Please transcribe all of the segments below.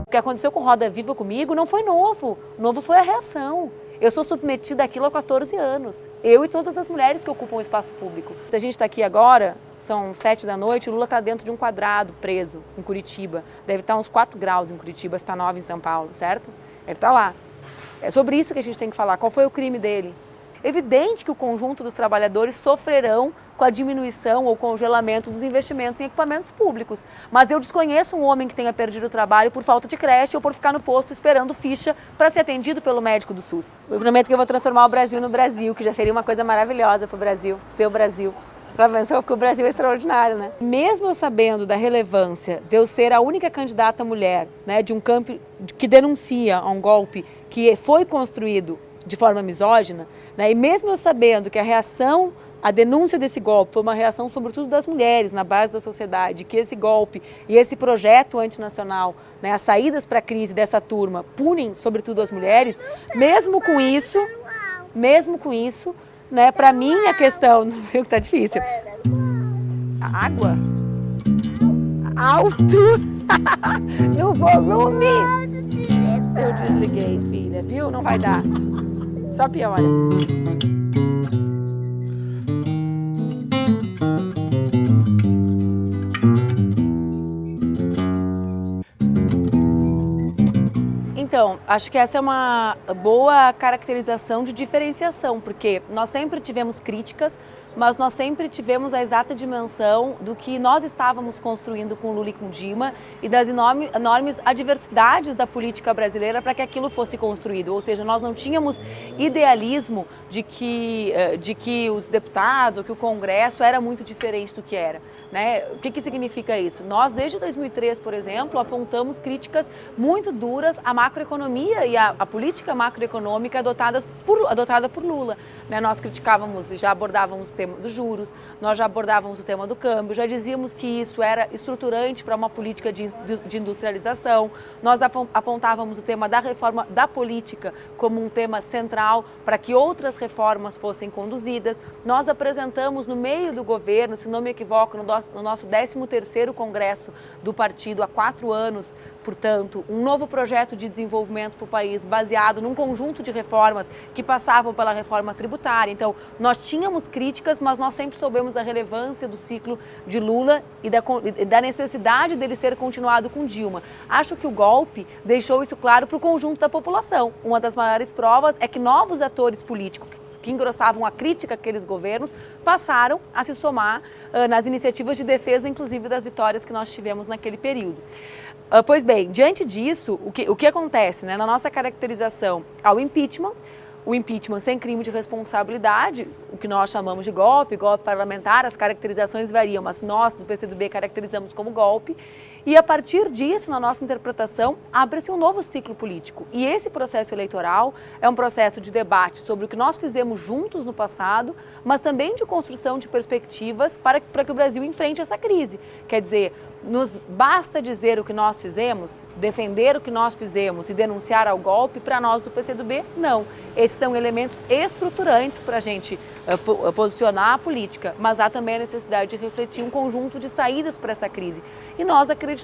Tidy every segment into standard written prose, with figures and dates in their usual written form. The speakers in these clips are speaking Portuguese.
O que aconteceu com Roda Viva comigo não foi novo, novo foi a reação. Eu sou submetida àquilo há 14 anos, eu e todas as mulheres que ocupam o espaço público. Se a gente está aqui agora, são 7 da noite, o Lula está dentro de um quadrado, preso, em Curitiba. Deve estar uns 4 graus em Curitiba, está 9 em São Paulo, certo? Ele está lá. É sobre isso que a gente tem que falar, qual foi o crime dele. Evidente que o conjunto dos trabalhadores sofrerão com a diminuição ou congelamento dos investimentos em equipamentos públicos. Mas eu desconheço um homem que tenha perdido o trabalho por falta de creche ou por ficar no posto esperando ficha para ser atendido pelo médico do SUS. Eu prometo que eu vou transformar o Brasil no Brasil, que já seria uma coisa maravilhosa para o Brasil, ser o Brasil. Para pensar que o Brasil é extraordinário, né? Mesmo eu sabendo da relevância de eu ser a única candidata mulher, né, de um campo que denuncia um golpe que foi construído de forma misógina, né, e mesmo eu sabendo que a denúncia desse golpe foi uma reação sobretudo das mulheres na base da sociedade, que esse golpe e esse projeto antinacional, né, as saídas para a crise dessa turma punem sobretudo as mulheres, mesmo com isso, né, para mim a questão, não viu que tá difícil. A água? Alto! No volume! Eu desliguei, filha, viu? Não vai dar. Só piora. Então, acho que essa é uma boa caracterização de diferenciação, porque nós sempre tivemos críticas, mas nós sempre tivemos a exata dimensão do que nós estávamos construindo com Lula e com Dilma e das enormes adversidades da política brasileira para que aquilo fosse construído. Ou seja, nós não tínhamos idealismo de que os deputados ou que o Congresso era muito diferente do que era, né? O que significa isso? Nós, desde 2003, por exemplo, apontamos críticas muito duras à macroeconomia e à política macroeconômica adotada por Lula, né? Nós criticávamos e já abordávamos o tema dos juros, nós já abordávamos o tema do câmbio, já dizíamos que isso era estruturante para uma política de industrialização, nós apontávamos o tema da reforma da política como um tema central para que outras reformas fossem conduzidas. Nós apresentamos no meio do governo, se não me equivoco, no nosso 13º Congresso do partido há 4 anos, portanto, um novo projeto de desenvolvimento para o país baseado num conjunto de reformas que passavam pela reforma tributária. Então, nós tínhamos críticas, mas nós sempre soubemos a relevância do ciclo de Lula e da necessidade dele ser continuado com Dilma. Acho que o golpe deixou isso claro para o conjunto da população. Uma das maiores provas é que novos atores políticos que engrossavam a crítica àqueles governos passaram a se somar nas iniciativas de defesa, inclusive das vitórias que nós tivemos naquele período. Pois bem, diante disso, o que acontece, né, na nossa caracterização ao impeachment, o impeachment sem crime de responsabilidade, o que nós chamamos de golpe parlamentar, as caracterizações variam, mas nós do PCdoB caracterizamos como golpe. E a partir disso, na nossa interpretação, abre-se um novo ciclo político. E esse processo eleitoral é um processo de debate sobre o que nós fizemos juntos no passado, mas também de construção de perspectivas para que o Brasil enfrente essa crise. Quer dizer, nos basta dizer o que nós fizemos, defender o que nós fizemos e denunciar ao golpe, para nós do PCdoB, não. Esses são elementos estruturantes para a gente posicionar a política, mas há também a necessidade de refletir um conjunto de saídas para essa crise. E nós acreditamos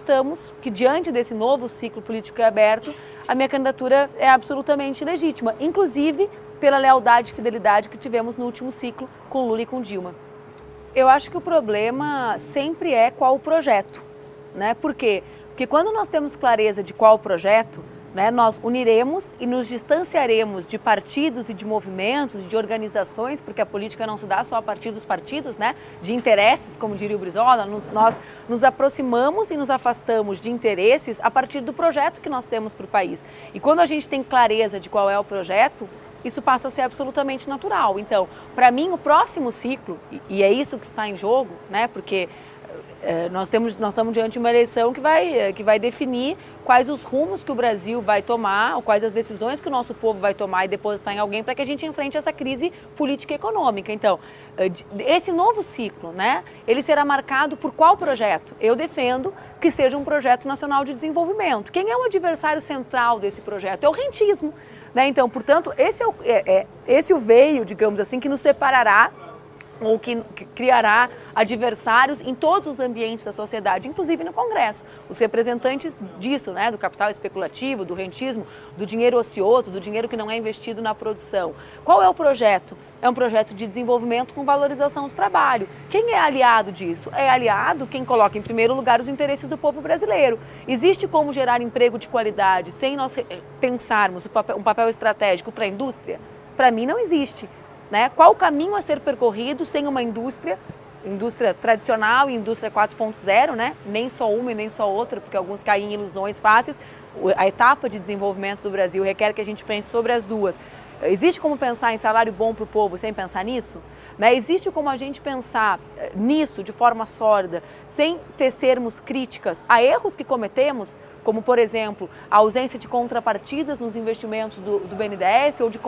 que, diante desse novo ciclo político aberto, a minha candidatura é absolutamente legítima, inclusive pela lealdade e fidelidade que tivemos no último ciclo com Lula e com Dilma. Eu acho que o problema sempre é qual o projeto, né? Por quê? Porque quando nós temos clareza de qual o projeto, né, nós uniremos e nos distanciaremos de partidos e de movimentos e de organizações, porque a política não se dá só a partir dos partidos, né, de interesses, como diria o Brizola. Nós nos aproximamos e nos afastamos de interesses a partir do projeto que nós temos para o país. E quando a gente tem clareza de qual é o projeto, isso passa a ser absolutamente natural. Então, para mim, o próximo ciclo, e é isso que está em jogo, né, porque nós estamos diante de uma eleição que vai definir quais os rumos que o Brasil vai tomar, ou quais as decisões que o nosso povo vai tomar e depositar em alguém para que a gente enfrente essa crise política e econômica. Então, esse novo ciclo, né, ele será marcado por qual projeto? Eu defendo que seja um projeto nacional de desenvolvimento. Quem é o adversário central desse projeto? É o rentismo, né? Então, portanto, esse é o veio, digamos assim, que nos separará ou que criará adversários em todos os ambientes da sociedade, inclusive no Congresso. Os representantes disso, né, do capital especulativo, do rentismo, do dinheiro ocioso, do dinheiro que não é investido na produção. Qual é o projeto? É um projeto de desenvolvimento com valorização do trabalho. Quem é aliado disso? É aliado quem coloca em primeiro lugar os interesses do povo brasileiro. Existe como gerar emprego de qualidade sem nós pensarmos um papel estratégico para a indústria? Para mim não existe. Né? Qual o caminho a ser percorrido sem uma indústria tradicional e indústria 4.0, né? Nem só uma e nem só outra, porque alguns caem em ilusões fáceis. A etapa de desenvolvimento do Brasil requer que a gente pense sobre as duas. Existe como pensar em salário bom para o povo sem pensar nisso? Né? Existe como a gente pensar nisso de forma sórdida, sem tecermos críticas a erros que cometemos, como, por exemplo, a ausência de contrapartidas nos investimentos do BNDES ou de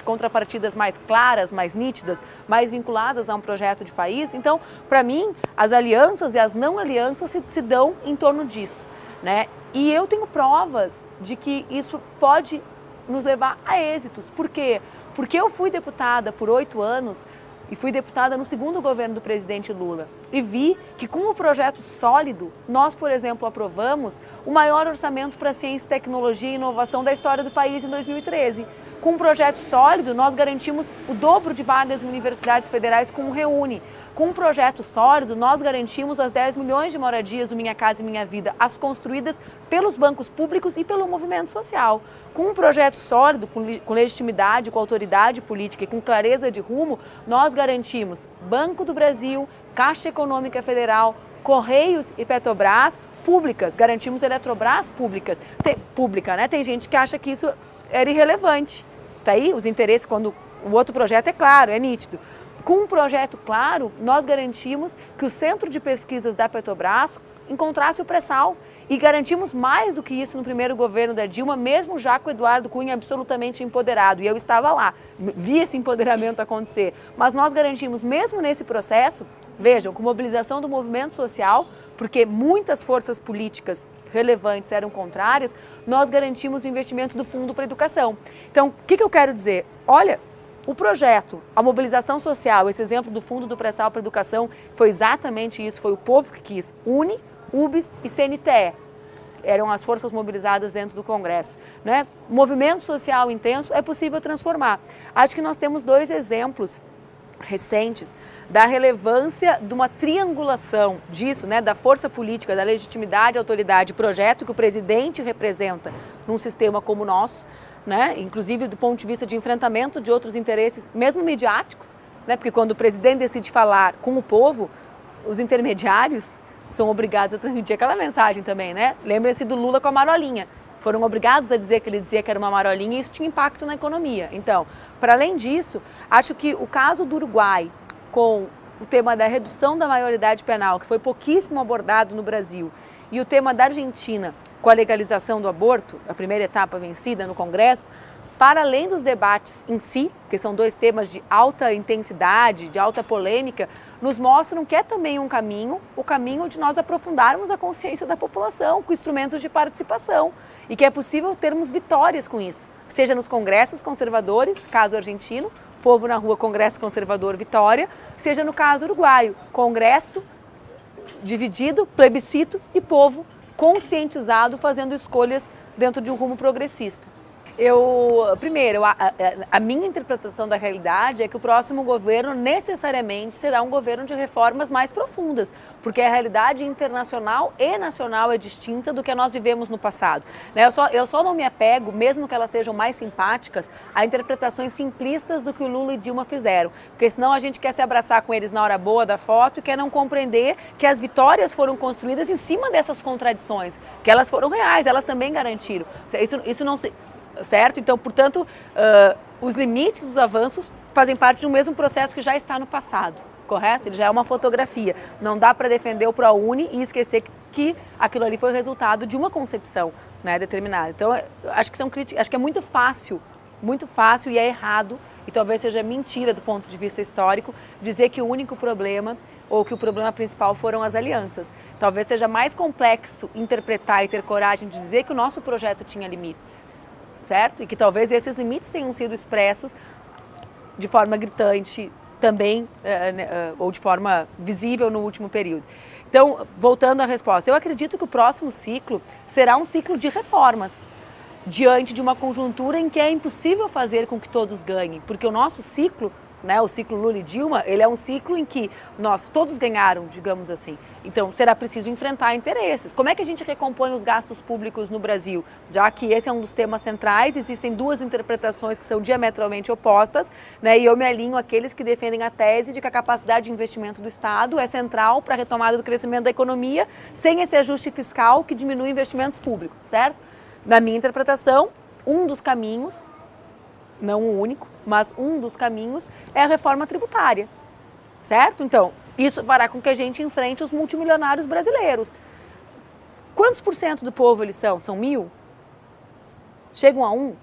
contrapartidas mais claras, mais nítidas, mais vinculadas a um projeto de país. Então, para mim, as alianças e as não alianças se dão em torno disso. Né? E eu tenho provas de que isso pode nos levar a êxitos. Por quê? Porque eu fui deputada por 8 anos e fui deputada no segundo governo do presidente Lula e vi que com o projeto sólido, nós, por exemplo, aprovamos o maior orçamento para ciência, tecnologia e inovação da história do país em 2013. Com um projeto sólido, nós garantimos o dobro de vagas em universidades federais com o Reúne. Com um projeto sólido, nós garantimos as 10 milhões de moradias do Minha Casa e Minha Vida, as construídas pelos bancos públicos e pelo movimento social. Com um projeto sólido, com legitimidade, com autoridade política e com clareza de rumo, nós garantimos Banco do Brasil, Caixa Econômica Federal, Correios e Petrobras públicas, garantimos Eletrobras pública, né? Tem gente que acha que isso era irrelevante. Tá aí os interesses, quando o outro projeto é claro, é nítido. Com um projeto claro, nós garantimos que o Centro de Pesquisas da Petrobras encontrasse o pré-sal. E garantimos mais do que isso no primeiro governo da Dilma, mesmo já com o Eduardo Cunha absolutamente empoderado. E eu estava lá, vi esse empoderamento acontecer. Mas nós garantimos, mesmo nesse processo, vejam, com mobilização do movimento social, porque muitas forças políticas relevantes eram contrárias, nós garantimos o investimento do Fundo para a Educação. Então, o que eu quero dizer? Olha, o projeto, a mobilização social, esse exemplo do Fundo do Pré-Sal para a Educação, foi exatamente isso, foi o povo que quis. UNE, UBS e CNTE eram as forças mobilizadas dentro do Congresso. Né? Movimento social intenso é possível transformar. Acho que nós temos 2 exemplos recentes da relevância de uma triangulação disso, né, da força política, da legitimidade, autoridade e projeto que o presidente representa num sistema como o nosso, né, inclusive do ponto de vista de enfrentamento de outros interesses, mesmo midiáticos, né, porque quando o presidente decide falar com o povo, os intermediários são obrigados a transmitir aquela mensagem também, né? Lembrem-se do Lula com a marolinha. Foram obrigados a dizer que ele dizia que era uma marolinha e isso tinha impacto na economia. Então, para além disso, acho que o caso do Uruguai, com o tema da redução da maioridade penal, que foi pouquíssimo abordado no Brasil, e o tema da Argentina, com a legalização do aborto, a primeira etapa vencida no Congresso, para além dos debates em si, que são 2 temas de alta intensidade, de alta polêmica, nos mostram que é também um caminho, o caminho de nós aprofundarmos a consciência da população com instrumentos de participação e que é possível termos vitórias com isso, seja nos congressos conservadores, caso argentino, Povo na Rua, Congresso Conservador, vitória, seja no caso uruguaio, Congresso dividido, plebiscito e povo conscientizado fazendo escolhas dentro de um rumo progressista. Primeiro, a minha interpretação da realidade é que o próximo governo necessariamente será um governo de reformas mais profundas, porque a realidade internacional e nacional é distinta do que nós vivemos no passado. Eu só não me apego, mesmo que elas sejam mais simpáticas, a interpretações simplistas do que o Lula e Dilma fizeram, porque senão a gente quer se abraçar com eles na hora boa da foto e quer não compreender que as vitórias foram construídas em cima dessas contradições, que elas foram reais, elas também garantiram. Isso não se... Certo? Então, portanto, os limites dos avanços fazem parte de um mesmo processo que já está no passado, correto? Ele já é uma fotografia. Não dá para defender o ProUni e esquecer que aquilo ali foi o resultado de uma concepção, né, determinada. Então, acho que são críticas, acho que é muito fácil e é errado, e talvez seja mentira do ponto de vista histórico, dizer que o único problema ou que o problema principal foram as alianças. Talvez seja mais complexo interpretar e ter coragem de dizer que o nosso projeto tinha limites. Certo? E que talvez esses limites tenham sido expressos de forma gritante também, ou de forma visível no último período. Então, voltando à resposta, eu acredito que o próximo ciclo será um ciclo de reformas, diante de uma conjuntura em que é impossível fazer com que todos ganhem, porque o nosso ciclo, né, o ciclo Lula e Dilma, ele é um ciclo em que nós todos ganharam, digamos assim. Então, será preciso enfrentar interesses. Como é que a gente recompõe os gastos públicos no Brasil? Já que esse é um dos temas centrais, existem duas interpretações que são diametralmente opostas, né, e eu me alinho àqueles que defendem a tese de que a capacidade de investimento do Estado é central para a retomada do crescimento da economia, sem esse ajuste fiscal que diminui investimentos públicos, certo? Na minha interpretação, um dos caminhos, não o único, mas um dos caminhos é a reforma tributária, certo? Então, isso fará com que a gente enfrente os multimilionários brasileiros. Quantos por cento do povo eles são? São 1.000? Chegam a 1?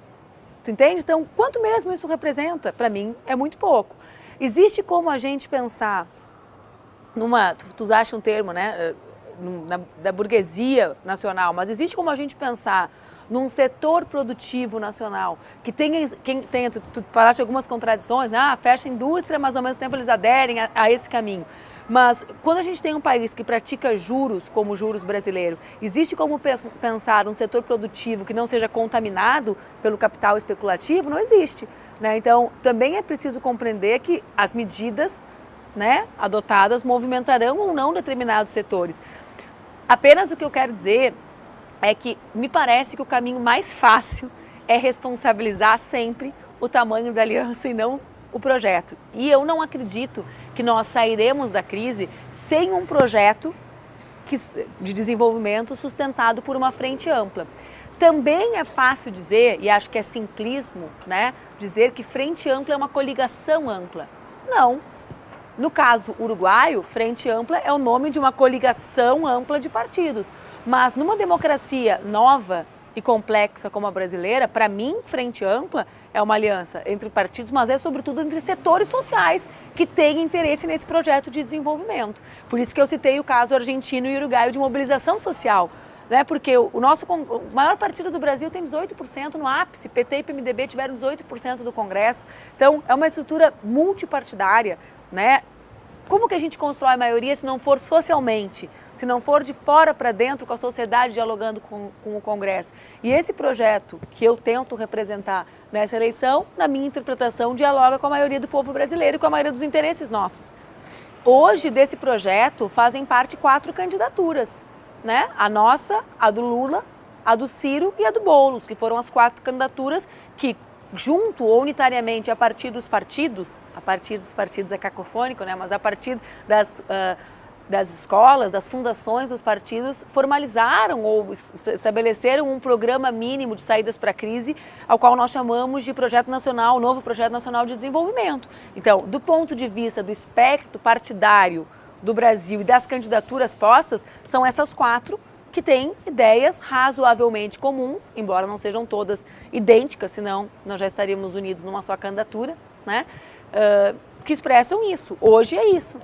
Tu entende? Então, quanto mesmo isso representa? Para mim, é muito pouco. Existe como a gente pensar numa... Tu usaste um termo, né? Da burguesia nacional, mas existe como a gente pensar num setor produtivo nacional que tenha tu falaste algumas contradições, né? Fecha a indústria, mas ao mesmo tempo eles aderem a esse caminho. Mas quando a gente tem um país que pratica juros como o juros brasileiro, existe como pensar um setor produtivo que não seja contaminado pelo capital especulativo? Não existe, né? Então, também é preciso compreender que as medidas, né, adotadas movimentarão ou não determinados setores. Apenas o que eu quero dizer é que me parece que o caminho mais fácil é responsabilizar sempre o tamanho da aliança e não o projeto. E eu não acredito que nós sairemos da crise sem um projeto de desenvolvimento sustentado por uma frente ampla. Também é fácil dizer, e acho que é simplismo, né, dizer que frente ampla é uma coligação ampla. Não. No caso uruguaio, frente ampla é o nome de uma coligação ampla de partidos. Mas numa democracia nova e complexa como a brasileira, para mim, frente ampla é uma aliança entre partidos, mas é sobretudo entre setores sociais que têm interesse nesse projeto de desenvolvimento. Por isso que eu citei o caso argentino e uruguaio de mobilização social, né? Porque o maior partido do Brasil tem 18% no ápice, PT e PMDB tiveram 18% do Congresso. Então, é uma estrutura multipartidária, né? Como que a gente constrói a maioria se não for socialmente, se não for de fora para dentro com a sociedade dialogando com o Congresso? E esse projeto que eu tento representar nessa eleição, na minha interpretação, dialoga com a maioria do povo brasileiro e com a maioria dos interesses nossos. Hoje, desse projeto, fazem parte 4 candidaturas, né? A nossa, a do Lula, a do Ciro e a do Boulos, que foram as 4 candidaturas que, junto ou unitariamente a partir dos partidos é cacofônico, né? Mas a partir das escolas, das fundações dos partidos, formalizaram ou estabeleceram um programa mínimo de saídas para a crise, ao qual nós chamamos de Projeto Nacional, Novo Projeto Nacional de Desenvolvimento. Então, do ponto de vista do espectro partidário do Brasil e das candidaturas postas, são essas 4 que têm ideias razoavelmente comuns, embora não sejam todas idênticas, senão nós já estaríamos unidos numa só candidatura, né? Que expressam isso. Hoje é isso.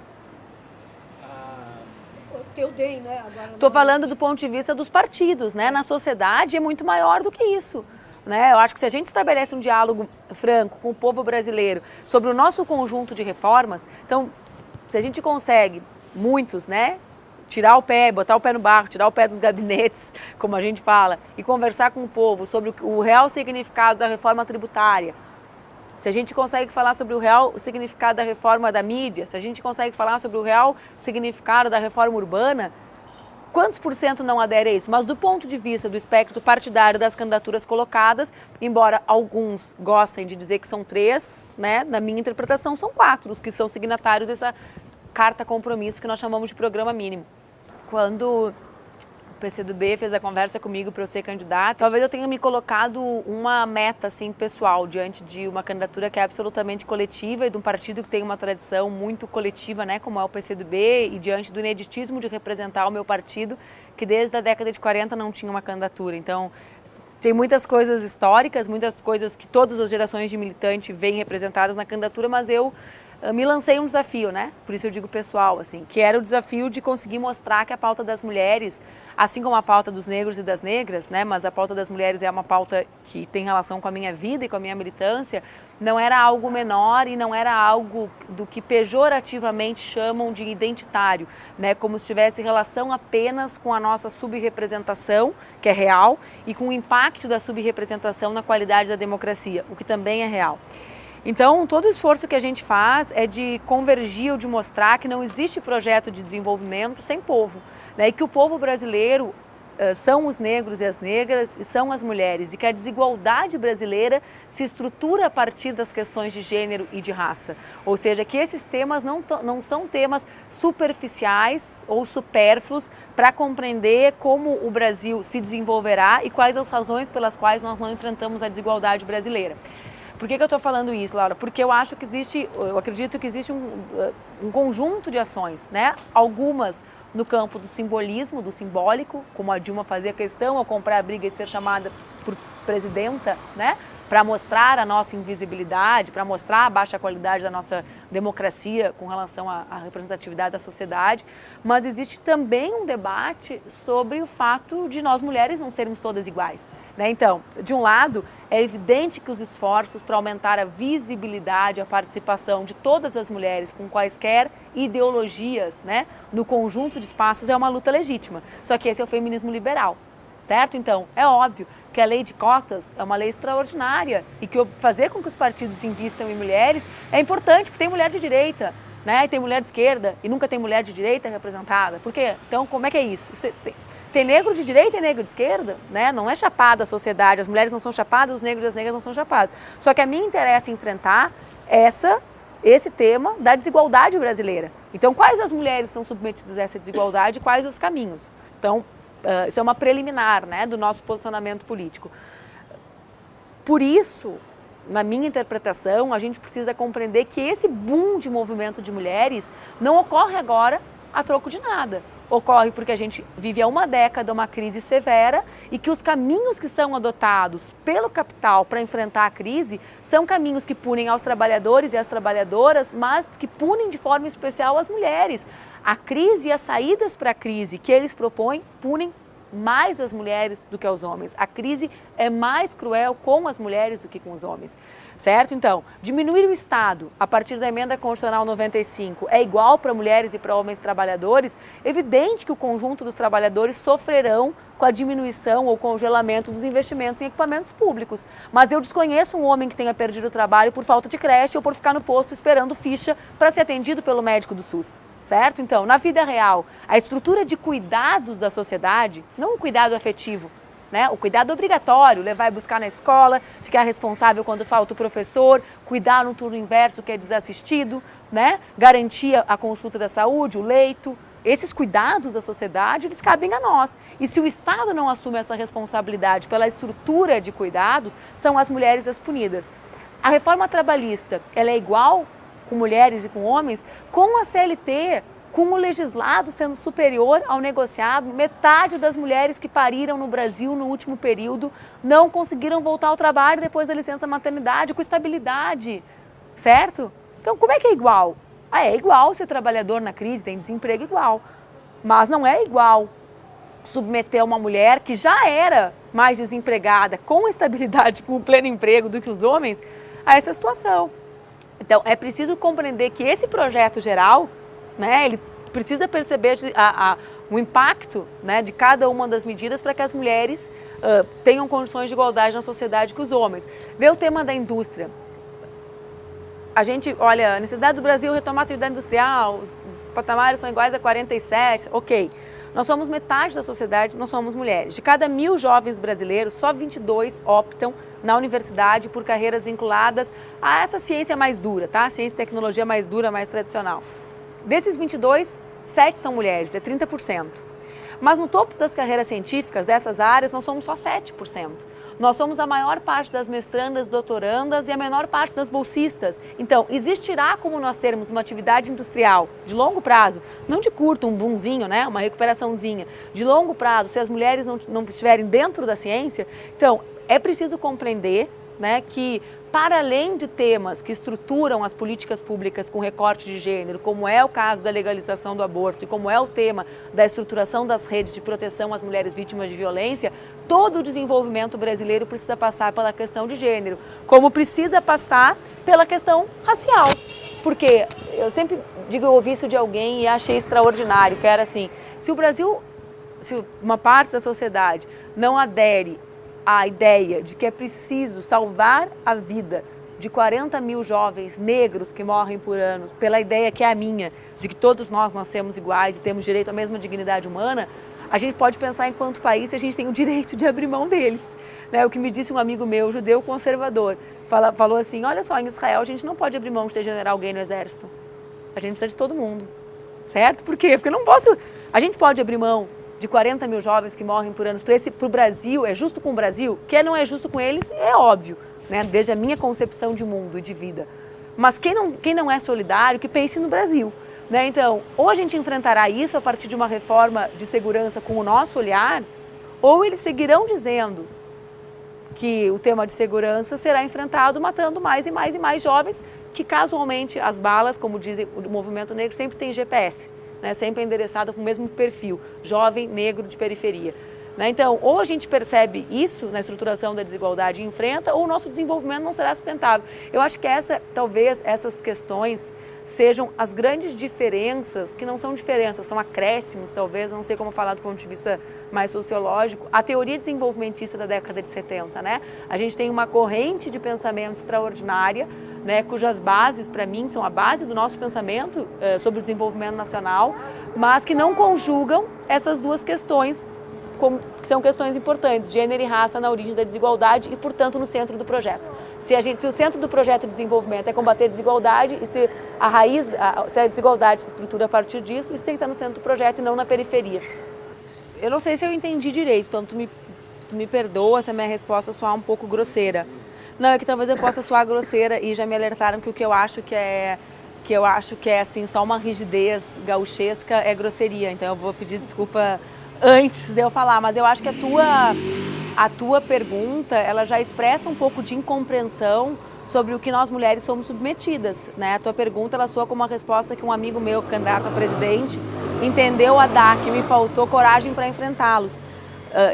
Teu DEM, né? Estou falando do ponto de vista dos partidos, né? Na sociedade é muito maior do que isso. Né? Eu acho que se a gente estabelece um diálogo franco com o povo brasileiro sobre o nosso conjunto de reformas, então, se a gente consegue, muitos, né? Tirar o pé, botar o pé no barro, tirar o pé dos gabinetes, como a gente fala, e conversar com o povo sobre o real significado da reforma tributária, se a gente consegue falar sobre o real significado da reforma da mídia, se a gente consegue falar sobre o real significado da reforma urbana, quantos por cento não aderem a isso? Mas do ponto de vista do espectro partidário das candidaturas colocadas, embora alguns gostem de dizer que são 3, né, na minha interpretação são 4 os que são signatários dessa carta compromisso que nós chamamos de programa mínimo. Quando o PCdoB fez a conversa comigo para eu ser candidata, talvez eu tenha me colocado uma meta assim, pessoal diante de uma candidatura que é absolutamente coletiva e de um partido que tem uma tradição muito coletiva, né, como é o PCdoB, e diante do ineditismo de representar o meu partido, que desde a década de 40 não tinha uma candidatura. Então, tem muitas coisas históricas, muitas coisas que todas as gerações de militante veem representadas na candidatura, mas eu me lancei um desafio, né? Por isso eu digo pessoal, assim, que era o desafio de conseguir mostrar que a pauta das mulheres, assim como a pauta dos negros e das negras, né? Mas a pauta das mulheres é uma pauta que tem relação com a minha vida e com a minha militância, não era algo menor e não era algo do que pejorativamente chamam de identitário, né? Como se tivesse relação apenas com a nossa subrepresentação, que é real, e com o impacto da subrepresentação na qualidade da democracia, o que também é real. Então, todo o esforço que a gente faz é de convergir ou de mostrar que não existe projeto de desenvolvimento sem povo, né? E que o povo brasileiro são os negros e as negras e são as mulheres, e que a desigualdade brasileira se estrutura a partir das questões de gênero e de raça. Ou seja, que esses temas não são temas superficiais ou supérfluos para compreender como o Brasil se desenvolverá e quais as razões pelas quais nós não enfrentamos a desigualdade brasileira. Por que eu estou falando isso, Laura? Porque eu acredito que existe um conjunto de ações, né? Algumas no campo do simbolismo, do simbólico, como a Dilma fazia questão ao comprar a briga de ser chamada por presidenta, né? Para mostrar a nossa invisibilidade, para mostrar a baixa qualidade da nossa democracia com relação à representatividade da sociedade. Mas existe também um debate sobre o fato de nós mulheres não sermos todas iguais, né? Então, de um lado, é evidente que os esforços para aumentar a visibilidade, a participação de todas as mulheres com quaisquer ideologias, né, no conjunto de espaços é uma luta legítima. Só que esse é o feminismo liberal, certo? Então, é óbvio que a lei de cotas é uma lei extraordinária e que fazer com que os partidos invistam em mulheres é importante, porque tem mulher de direita, né, e tem mulher de esquerda e nunca tem mulher de direita representada. Por quê? Então, como é que é isso? Tem negro de direita e negro de esquerda, né? Não é chapada a sociedade, as mulheres não são chapadas, os negros e as negras não são chapados. Só que a mim interessa enfrentar esse tema da desigualdade brasileira. Então, quais as mulheres são submetidas a essa desigualdade e quais os caminhos? Então, isso é uma preliminar, né, do nosso posicionamento político. Por isso, na minha interpretação, a gente precisa compreender que esse boom de movimento de mulheres não ocorre agora a troco de nada. Ocorre porque a gente vive há uma década uma crise severa e que os caminhos que são adotados pelo capital para enfrentar a crise são caminhos que punem aos trabalhadores e às trabalhadoras, mas que punem de forma especial as mulheres. A crise e as saídas para a crise que eles propõem punem mais as mulheres do que aos homens. A crise é mais cruel com as mulheres do que com os homens, certo? Então, diminuir o Estado a partir da emenda constitucional 95 é igual para mulheres e para homens trabalhadores, evidente que o conjunto dos trabalhadores sofrerão com a diminuição ou congelamento dos investimentos em equipamentos públicos. Mas eu desconheço um homem que tenha perdido o trabalho por falta de creche ou por ficar no posto esperando ficha para ser atendido pelo médico do SUS. Certo? Então, na vida real, a estrutura de cuidados da sociedade, não o cuidado afetivo, né? O cuidado obrigatório, levar e buscar na escola, ficar responsável quando falta o professor, cuidar no turno inverso que é desassistido, né? Garantir a consulta da saúde, o leito. Esses cuidados da sociedade, eles cabem a nós. E se o Estado não assume essa responsabilidade pela estrutura de cuidados, são as mulheres as punidas. A reforma trabalhista, ela é igual com mulheres e com homens, com a CLT, com o legislado sendo superior ao negociado. Metade das mulheres que pariram no Brasil no último período não conseguiram voltar ao trabalho depois da licença maternidade, com estabilidade, certo? Então, como é que é igual? É igual ser trabalhador na crise, tem desemprego igual, mas não é igual submeter uma mulher que já era mais desempregada, com estabilidade, com o pleno emprego do que os homens, a essa situação. Então, é preciso compreender que esse projeto geral, né, ele precisa perceber o impacto, né, de cada uma das medidas para que as mulheres tenham condições de igualdade na sociedade que os homens. Vê o tema da indústria. A gente, olha, a necessidade do Brasil retomar a atividade industrial, os patamares são iguais a 47, ok. Nós somos metade da sociedade, nós somos mulheres. De cada 1.000 jovens brasileiros, só 22 optam na universidade por carreiras vinculadas a essa ciência mais dura, tá? Ciência e tecnologia mais dura, mais tradicional. Desses 22, 7 são mulheres, é 30%. Mas no topo das carreiras científicas dessas áreas, nós somos só 7%. Nós somos a maior parte das mestrandas, doutorandas e a menor parte das bolsistas. Então, existirá como nós termos uma atividade industrial de longo prazo, não de curto, um boomzinho, né? Uma recuperaçãozinha, de longo prazo, se as mulheres não estiverem dentro da ciência. Então, é preciso compreender né, que para além de temas que estruturam as políticas públicas com recorte de gênero, como é o caso da legalização do aborto e como é o tema da estruturação das redes de proteção às mulheres vítimas de violência, todo o desenvolvimento brasileiro precisa passar pela questão de gênero, como precisa passar pela questão racial. Porque eu sempre digo, eu ouvi isso de alguém e achei extraordinário, que era assim, se o Brasil, se uma parte da sociedade não adere à ideia de que é preciso salvar a vida de 40 mil jovens negros que morrem por ano, pela ideia que é a minha, de que todos nós nascemos iguais e temos direito à mesma dignidade humana, a gente pode pensar enquanto país se a gente tem o direito de abrir mão deles. Né? O que me disse um amigo meu, judeu conservador, falou assim, olha só, em Israel a gente não pode abrir mão de ter general gay no exército. A gente precisa de todo mundo, certo? Por quê? Porque eu não posso... A gente pode abrir mão de 40 mil jovens que morrem por ano para o Brasil, é justo com o Brasil? Que não é justo com eles, é óbvio, né? Desde a minha concepção de mundo e de vida. Mas quem não é solidário, que pense no Brasil. Né? Então, ou a gente enfrentará isso a partir de uma reforma de segurança com o nosso olhar, ou eles seguirão dizendo que o tema de segurança será enfrentado matando mais e mais e mais jovens, que casualmente as balas, como dizem o movimento negro, sempre tem GPS, né? Sempre é endereçada com o mesmo perfil, jovem negro de periferia. Né? Então, ou a gente percebe isso na estruturação da desigualdade e enfrenta, ou o nosso desenvolvimento não será sustentável. Eu acho que talvez essas questões sejam as grandes diferenças, que não são diferenças, são acréscimos, talvez, não sei como falar do ponto de vista mais sociológico, a teoria desenvolvimentista da década de 70, né? A gente tem uma corrente de pensamento extraordinária, né, cujas bases, para mim, são a base do nosso pensamento sobre o desenvolvimento nacional, mas que não conjugam essas duas questões, que são questões importantes, gênero e raça na origem da desigualdade e, portanto, no centro do projeto. Se o centro do projeto de desenvolvimento é combater a desigualdade e se a desigualdade se estrutura a partir disso, isso tem que estar no centro do projeto e não na periferia. Eu não sei se eu entendi direito, então tu me perdoa se a minha resposta soar um pouco grosseira. Não, é que talvez eu possa soar grosseira e já me alertaram que o que eu acho que é assim, só uma rigidez gauchesca é grosseria, então eu vou pedir desculpa antes de eu falar, mas eu acho que a tua pergunta, ela já expressa um pouco de incompreensão sobre o que nós mulheres somos submetidas, né? A tua pergunta, ela soa como uma resposta que um amigo meu, candidato a presidente, entendeu a dar, que me faltou coragem para enfrentá-los,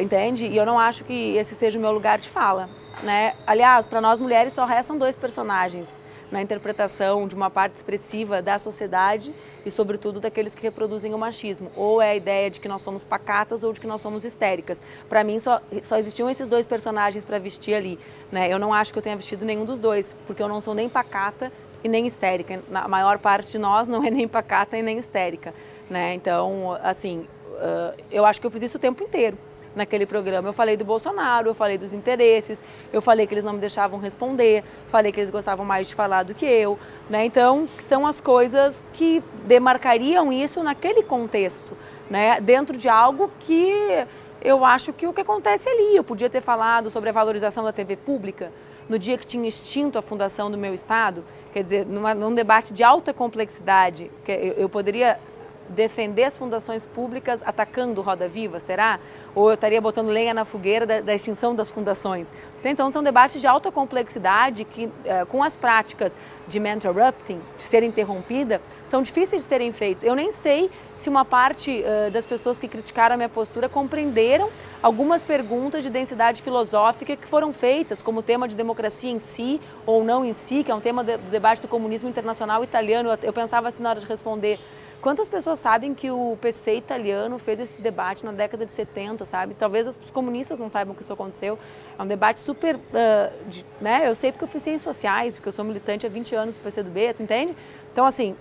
entende? E eu não acho que esse seja o meu lugar de fala, né? Aliás, para nós mulheres só restam dois personagens na interpretação de uma parte expressiva da sociedade e, sobretudo, daqueles que reproduzem o machismo. Ou é a ideia de que nós somos pacatas ou de que nós somos histéricas. Para mim, só existiam esses dois personagens para vestir ali. Né? Eu não acho que eu tenha vestido nenhum dos dois, porque eu não sou nem pacata e nem histérica. A maior parte de nós não é nem pacata e nem histérica. Né? Então, assim, eu acho que eu fiz isso o tempo inteiro. Naquele programa eu falei do Bolsonaro, eu falei dos interesses, eu falei que eles não me deixavam responder, falei que eles gostavam mais de falar do que eu, né? Então, são as coisas que demarcariam isso naquele contexto, né? Dentro de algo que eu acho que o que acontece ali. Eu podia ter falado sobre a valorização da TV pública no dia que tinha extinto a fundação do meu estado, quer dizer, num debate de alta complexidade, que eu poderia defender as fundações públicas atacando o Roda Viva, será? Ou eu estaria botando lenha na fogueira da extinção das fundações? Então, são debates de alta complexidade que, com as práticas de interrupting, de ser interrompida, são difíceis de serem feitos. Eu nem sei se uma parte das pessoas que criticaram a minha postura compreenderam algumas perguntas de densidade filosófica que foram feitas, como o tema de democracia em si ou não em si, que é um tema do debate do comunismo internacional italiano. Eu pensava assim na hora de responder, quantas pessoas sabem que o PC italiano fez esse debate na década de 70, sabe? Talvez os comunistas não saibam que isso aconteceu. É um debate super, né? Eu sei porque eu fiz ciências sociais, porque eu sou militante há 20 anos do PCdoB, tu entende? Então, assim,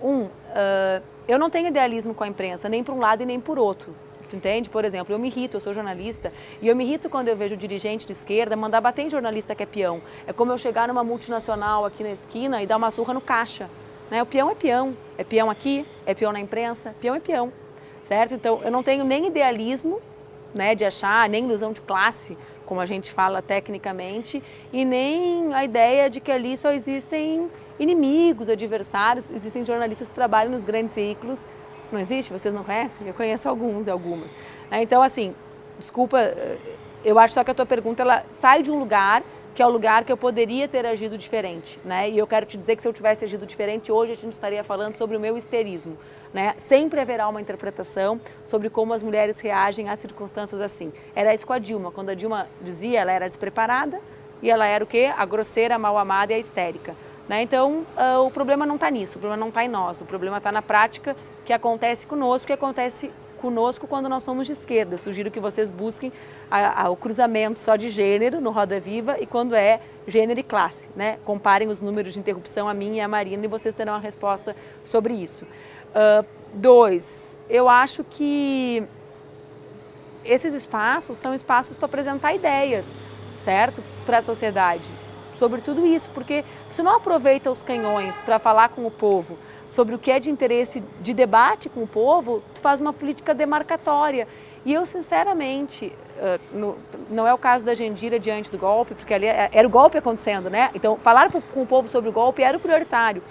eu não tenho idealismo com a imprensa, nem para um lado e nem por outro. Tu entende? Por exemplo, eu me irrito, eu sou jornalista, e eu me irrito quando eu vejo dirigente de esquerda mandar bater em jornalista que é peão. É como eu chegar numa multinacional aqui na esquina e dar uma surra no caixa. Né? O peão é peão aqui, é peão na imprensa, peão é peão, certo? Então, eu não tenho nem idealismo, né, de achar, nem ilusão de classe, como a gente fala tecnicamente, e nem a ideia de que ali só existem inimigos, adversários, existem jornalistas que trabalham nos grandes veículos. Não existe? Vocês não conhecem? Eu conheço alguns e algumas. Então, assim, desculpa, eu acho só que a tua pergunta ela sai de um lugar que é o lugar que eu poderia ter agido diferente, né? E eu quero te dizer que se eu tivesse agido diferente, hoje a gente estaria falando sobre o meu histerismo, né? Sempre haverá uma interpretação sobre como as mulheres reagem a circunstâncias assim. Era isso com a Dilma. Quando a Dilma dizia, ela era despreparada e ela era o quê? A grosseira, a mal amada e a histérica. Né? Então, o problema não está nisso, o problema não está em nós, o problema está na prática que acontece conosco, que acontece conosco quando nós somos de esquerda. Eu sugiro que vocês busquem o cruzamento só de gênero no Roda Viva e quando é gênero e classe, né? Comparem os números de interrupção a mim e a Marina e vocês terão a resposta sobre isso. 2, eu acho que esses espaços são espaços para apresentar ideias, certo? Para a sociedade, sobre tudo isso, porque se não aproveita os canhões para falar com o povo sobre o que é de interesse de debate com o povo, tu faz uma política demarcatória. E eu, sinceramente, não é o caso da Jandira diante do golpe, porque ali era o golpe acontecendo, né? Então, falar com o povo sobre o golpe era o prioritário.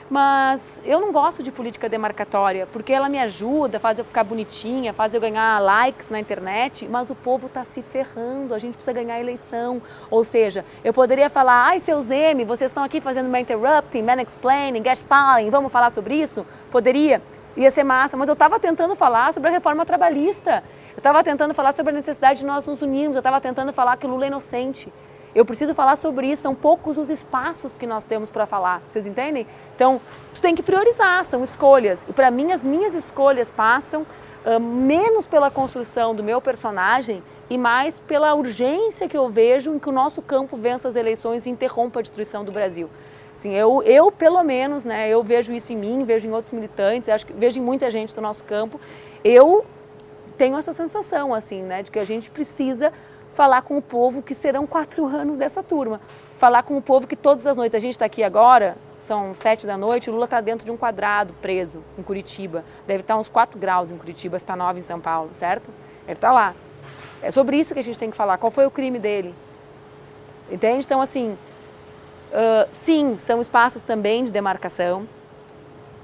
Mas eu não gosto de política demarcatória, porque ela me ajuda, faz eu ficar bonitinha, faz eu ganhar likes na internet, mas o povo está se ferrando, a gente precisa ganhar a eleição. Ou seja, eu poderia falar, ai, seus M, vocês estão aqui fazendo interrupting, mansplaining, gastalling, vamos falar sobre isso? Poderia, ia ser massa, mas eu estava tentando falar sobre a reforma trabalhista, eu estava tentando falar sobre a necessidade de nós nos unirmos, eu estava tentando falar que Lula é inocente. Eu preciso falar sobre isso, são poucos os espaços que nós temos para falar, vocês entendem? Então, tu tem que priorizar, são escolhas. E para mim, as minhas escolhas passam menos pela construção do meu personagem e mais pela urgência que eu vejo em que o nosso campo vença as eleições e interrompa a destruição do Brasil. Assim, eu pelo menos, né, eu vejo isso em mim, vejo em outros militantes, acho que vejo em muita gente do nosso campo. Eu tenho essa sensação, assim, né, de que a gente precisa falar com o povo que serão 4 anos dessa turma. Falar com o povo que todas as noites, a gente está aqui agora, são 7 da noite, o Lula está dentro de um quadrado preso em Curitiba. Deve estar uns 4 graus em Curitiba, está 9 em São Paulo, certo? Ele está lá. É sobre isso que a gente tem que falar. Qual foi o crime dele? Entende? Então, assim, sim, são espaços também de demarcação.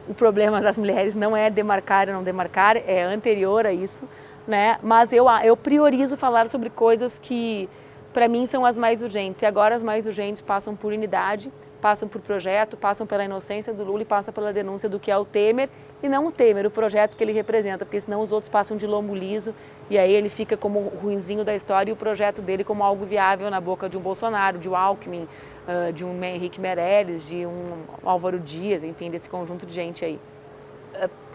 O problema das mulheres não é demarcar ou não demarcar, é anterior a isso. Né? Mas eu priorizo falar sobre coisas que, para mim, são as mais urgentes. E agora as mais urgentes passam por unidade, passam por projeto, passam pela inocência do Lula e passam pela denúncia do que é o Temer e não o Temer, o projeto que ele representa, porque senão os outros passam de lombo liso e aí ele fica como o ruinzinho da história e o projeto dele como algo viável na boca de um Bolsonaro, de um Alckmin, de um Henrique Meirelles, de um Álvaro Dias, enfim, desse conjunto de gente aí.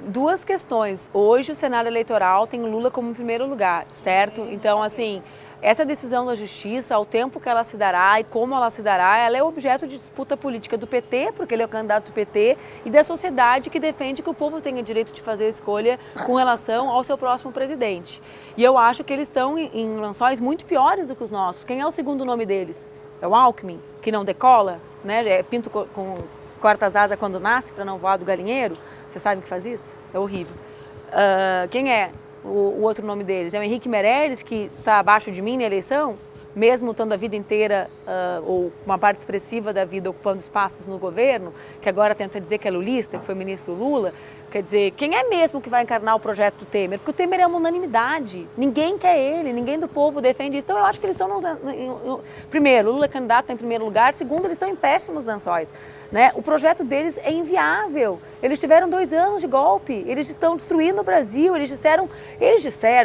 2 questões. Hoje o cenário eleitoral tem o Lula como primeiro lugar, certo? Então, assim, essa decisão da justiça, ao tempo que ela se dará e como ela se dará, ela é objeto de disputa política do PT, porque ele é o candidato do PT, e da sociedade que defende que o povo tenha direito de fazer a escolha com relação ao seu próximo presidente. E eu acho que eles estão em lençóis muito piores do que os nossos. Quem é o segundo nome deles? É o Alckmin, que não decola, né? É pinto com corta as asas quando nasce para não voar do galinheiro. Você sabe que faz isso? É horrível. Quem é o outro nome deles? É o Henrique Meirelles, que está abaixo de mim na eleição, mesmo estando a vida inteira, ou uma parte expressiva da vida, ocupando espaços no governo, que agora tenta dizer que é lulista, que foi ministro Lula. Quer dizer, quem é mesmo que vai encarnar o projeto do Temer? Porque o Temer é uma unanimidade. Ninguém quer ele, ninguém do povo defende isso. Então, eu acho que eles estão... Primeiro, Lula é candidato em primeiro lugar. Segundo, eles estão em péssimos lençóis. Né? O projeto deles é inviável. Eles tiveram 2 anos de golpe. Eles estão destruindo o Brasil. Eles disseram,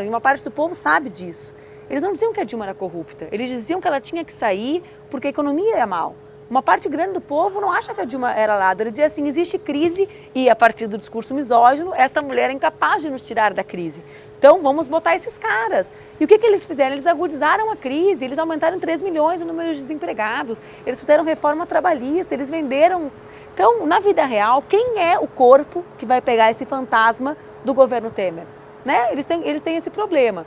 e uma parte do povo sabe disso. Eles não diziam que a Dilma era corrupta. Eles diziam que ela tinha que sair porque a economia ia mal. Uma parte grande do povo não acha que a Dilma era lada. Ele dizia assim, existe crise e, a partir do discurso misógino, essa mulher é incapaz de nos tirar da crise. Então, vamos botar esses caras. E o que eles fizeram? Eles agudizaram a crise, eles aumentaram 3 milhões o número de desempregados, eles fizeram reforma trabalhista, eles venderam... Então, na vida real, quem é o corpo que vai pegar esse fantasma do governo Temer? Né? Eles têm esse problema.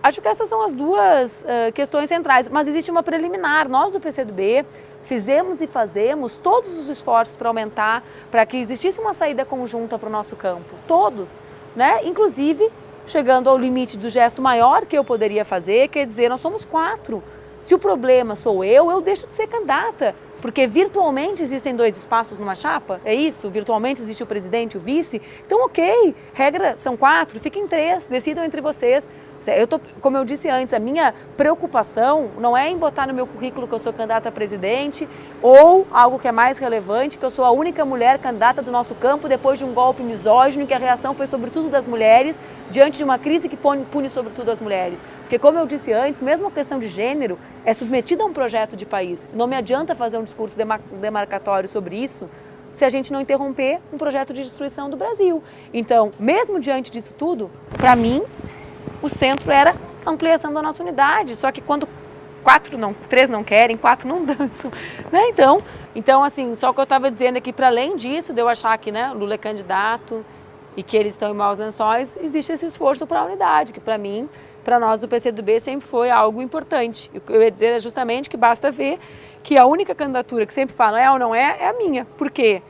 Acho que essas são as 2 questões centrais, mas existe uma preliminar. Nós do PCdoB fizemos e fazemos todos os esforços para aumentar, para que existisse uma saída conjunta para o nosso campo, todos, né? Inclusive chegando ao limite do gesto maior que eu poderia fazer, quer dizer, nós somos 4. Se o problema sou eu deixo de ser candidata, porque virtualmente existem 2 espaços numa chapa, é isso? Virtualmente existe o presidente e o vice, então ok, regra são 4, fiquem 3, decidam entre vocês. Como eu disse antes, a minha preocupação não é em botar no meu currículo que eu sou candidata a presidente ou algo que é mais relevante, que eu sou a única mulher candidata do nosso campo depois de um golpe misógino, que a reação foi sobretudo das mulheres, diante de uma crise que pune sobretudo as mulheres. Porque, como eu disse antes, mesmo a questão de gênero é submetida a um projeto de país. Não me adianta fazer um discurso demarcatório sobre isso se a gente não interromper um projeto de destruição do Brasil. Então, mesmo diante disso tudo, para mim, o centro era a ampliação da nossa unidade, só que quando três não querem, 4 não dançam, né? Então assim, só o que eu estava dizendo é que para além disso, de eu achar que, né, Lula é candidato e que eles estão em maus lençóis, existe esse esforço para a unidade, que para mim, para nós do PCdoB sempre foi algo importante. O que eu ia dizer é justamente que basta ver que a única candidatura que sempre fala é ou não é a minha. Por quê?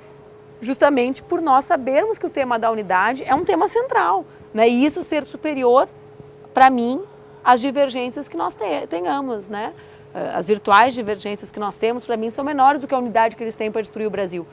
Justamente por nós sabermos que o tema da unidade é um tema central, né? E isso ser superior, para mim, as divergências que nós tenhamos, né? As virtuais divergências que nós temos, para mim, são menores do que a unidade que eles têm para destruir o Brasil.